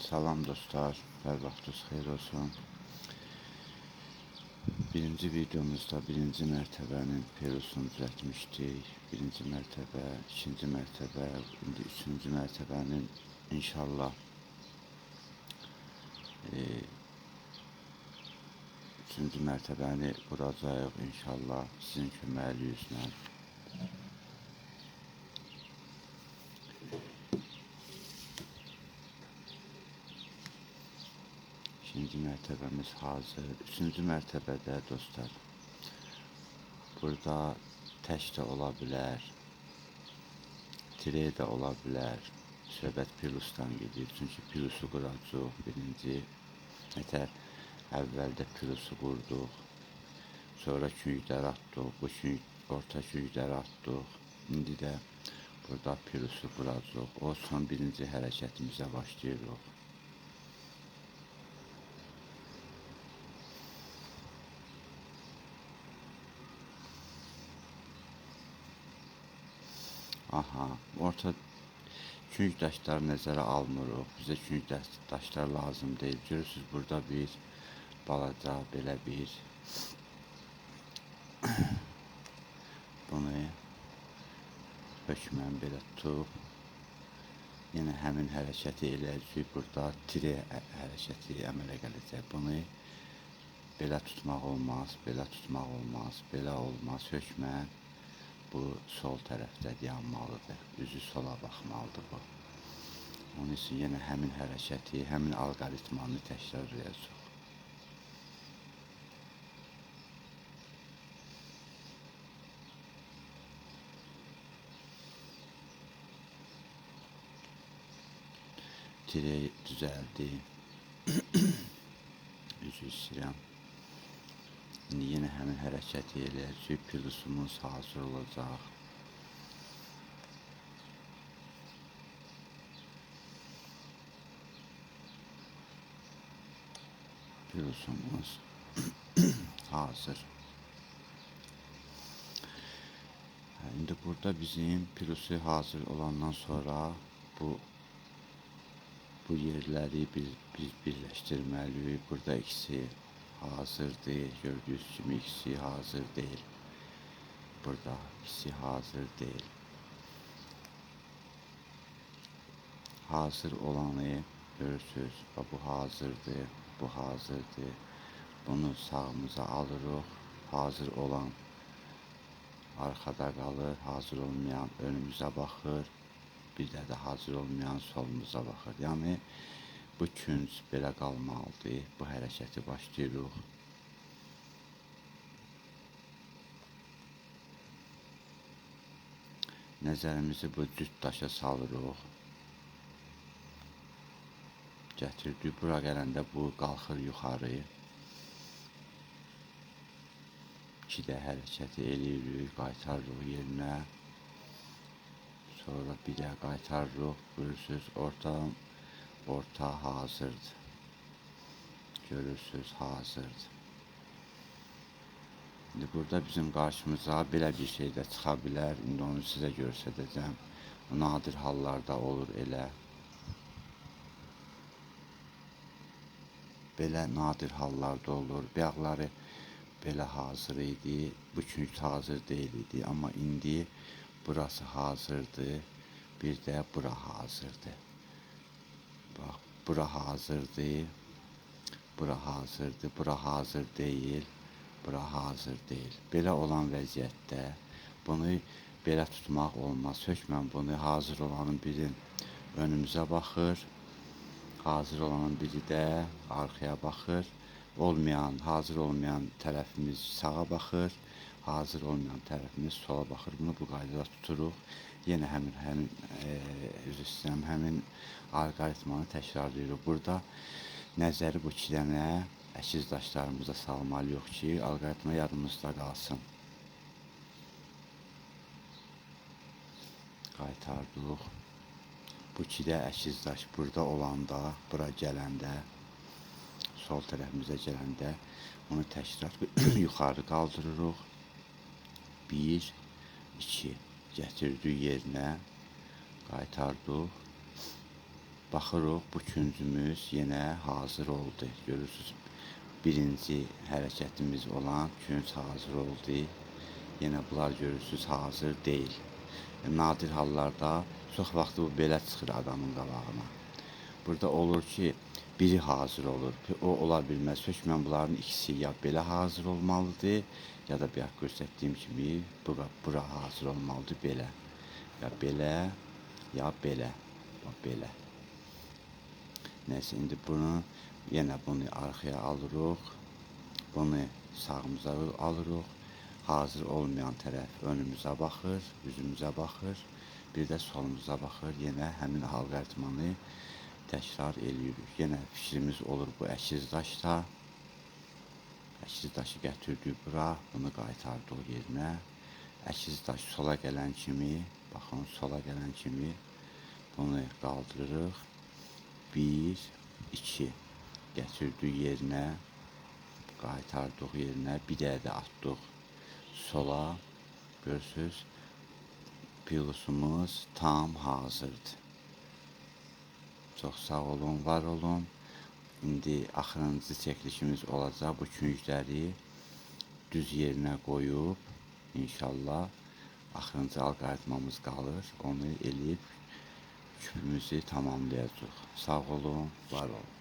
Salam dostlar, hər vaxtınız xeyir olsun. Birinci videomuzda birinci mərtəbənin perusunu düzəltmişdik. Birinci mərtəbə, ikinci mərtəbə, indi üçüncü mərtəbənin inşallah üçüncü mərtəbəni quracağıq inşallah sizin köməkliğinizlə. İkinci mərtəbəmiz hazır. Üçüncü mərtəbədə dostlar, burada tək də ola bilər, tire də ola bilər. Söhbət pirusdan gedir. Çünki pirusu quracağıq birinci. Nətər əvvəldə pirusu qurduq, sonra küncləri atdıq, bu orta küncləri atdıq. İndi də burada pirusu quracağıq. O son birinci hərəkətimizə başlayırıq. Aha, orta künc daşları nəzərə almırıq. Bizə künc daşlar lazım deyil. Görürsünüz, burada bir balaca belə bir bunu hökmən belə tutub yenə həmin hərəkəti eləyəcək. Burada tire hərəkəti əmələ gələcək. Bunu belə tutmaq olmaz, belə tutmaq olmaz, belə olmaz. Hökmən bu sol tərəfdə dayanmalıdır. Üzü sola baxmalıdır bu. Onun üçün yenə həmin hərəkəti, həmin alqoritmanı təkrarlayacaq. Tire düzəldi. Üzü istəyirəm. İndi yenə həmin hərəkəti eləyəcək. Pirusumuz hazır olacaq. Pirusumuz hazır. İndi burada bizim pirusu hazır olandan sonra bu yerləri biz birləşdirməliyik. Burada ikisi hazırdır. Gördüğünüz kimi ikisi hazır değil. Burada ikisi hazır değil. Hazır olanı görürsünüz. Bu hazırdır. Bu hazırdır. Bunu sağımıza alırıq. Hazır olan arkada qalır. Hazır olmayan önümüze baxır. Bir də hazır olmayan solumuza baxır. Yəni bu künc belə qalmalıdır. Bu hərəkəti başlayırıq. Nəzərimizi bu cüt daşa salırıq. Gətirdik. Bura gələndə bu qalxır yuxarı. İki də hərəkəti eləyirik. Qaytarırıq yerinə. Sonra bir də qaytarırıq. Görürsünüz, orta hazırdır. Görürsünüz, hazırdır. İndi burada bizim qarşımıza belə bir şey də çıxa bilər. İndi onu sizə göstərəcəm. Nadir hallarda olur elə. Belə nadir hallarda olur. Bayaqları belə hazır idi. Bu künc hazır deyil idi. Amma indi burası hazırdır. Bir də bura hazırdır. Bax, bura hazırdır. Bura hazırdır. Bura hazır deyil. Bura hazır deyil. Belə olan vəziyyətdə bunu belə tutmaq olmaz. Hökmən bunu hazır olanın biri önümüzə baxır. Hazır olanın biri də arxaya baxır. Hazır olmayan tərəfimiz sağa baxır. Hazır olmayan tərəfimiz sola baxır. Bunu bu qaydada tuturuq. Yenə həmin alqoritmanı təkrarlayırıq. Burada nəzəri bu iki dənə əkiz daşlarımıza salmalıyıq ki, alqoritma yadımızda qalsın. Qaytardıq. Bu iki də əkiz daş burada olanda, bura gələndə, sol tərəfimizə gələndə bunu təkrar yuxarı qaldırırıq. 1, 2 gətirdik yerinə, qaytardıq. Baxırıq, bu küncümüz yenə hazır oldu. Görürsünüz, birinci hərəkətimiz olan künc hazır oldu. Yenə bunlar görürsünüz hazır deyil. Nadir hallarda çox vaxt bu belə çıxır adamın qabağına. Burada olur ki, biri hazır olur. O ola bilməz. Hökmən bunların ikisi ya belə hazır olmalıdır, ya da bayaq göstərdiyim kimi bura hazır olmalıdır belə. Ya belə, ya belə. Belə. Nəysə, indi yenə bunu arxaya alırıq. Bunu sağımıza alırıq. Hazır olmayan tərəf önümüzə baxır, üzümüzə baxır. Bir də solumuza baxır. Yenə həmin alqaritmanı təkrar eləyirik. Yenə fikrimiz olur bu əkiz daşda. Əkiz daşı gətirdik bura, bunu qaytardıq yerinə. Əkiz daş sola gələn kimi, baxın, sola gələn kimi bunu qaldırırıq. 1, 2 gətirdik yerinə, qaytardıq yerinə, bir dəyə də atdıq sola. Görürsünüz, pilotumuz tam hazırdır. Çox sağ olun, var olun. İndi axırıncı çəkilişimiz olacaq. Bu küncləri düz yerinə qoyub, inşallah axırıncı alqaritmamız qalır. Onu eləyib küpümüzü tamamlayacaq. Sağ olun, var olun.